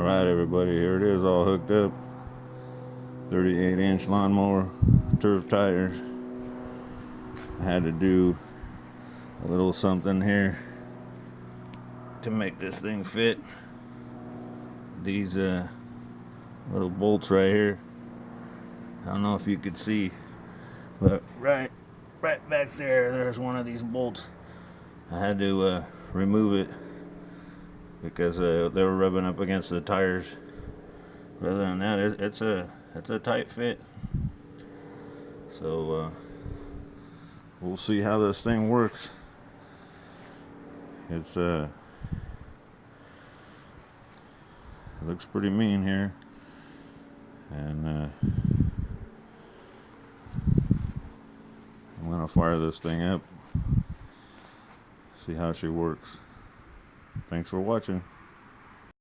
Alright everybody, here it is all hooked up. 38-inch lawnmower, turf tires. I had to do a little something here to make this thing fit. These little bolts right here, I don't know if you could see, but right back there's one of these bolts. I had to remove it because they were rubbing up against the tires. Other than that, it's a tight fit. So we'll see how this thing works. It looks pretty mean here, and I'm gonna fire this thing up, see how she works. Thanks for watching.